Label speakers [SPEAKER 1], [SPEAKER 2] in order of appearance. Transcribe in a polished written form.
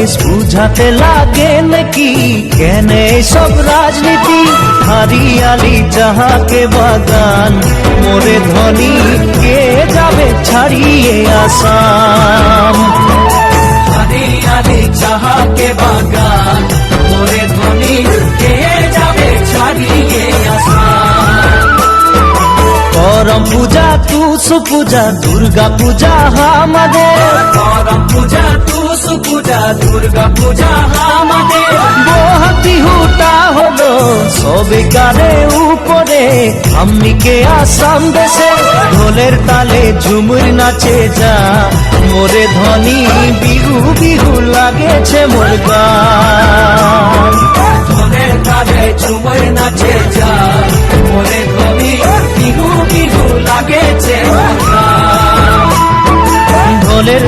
[SPEAKER 1] দেশ বুঝাতে লাগে নাকি কেন সব রাজনীতি হারিয়ালি যাহাকে বাগান মোরে ধনী কে যাবে ছাড়িয়ে আসাম হারিয়ালি যাহাকে বাগান মোরে ধনী কে যাবে ছাড়িয়ে আসাম করম পূজা তুস পূজা দুর্গা পূজা আমাদের করম পূজা তুস পূজা দুর্গা পূজা আমাদের বিহুটা হলো সবেকারে উপরে আমনিকে আসাম দেশে ঢোলের তালে ঝুমুর নাচে যা মোরে ধনী বিহু বিহু লাগেছে মোর গান।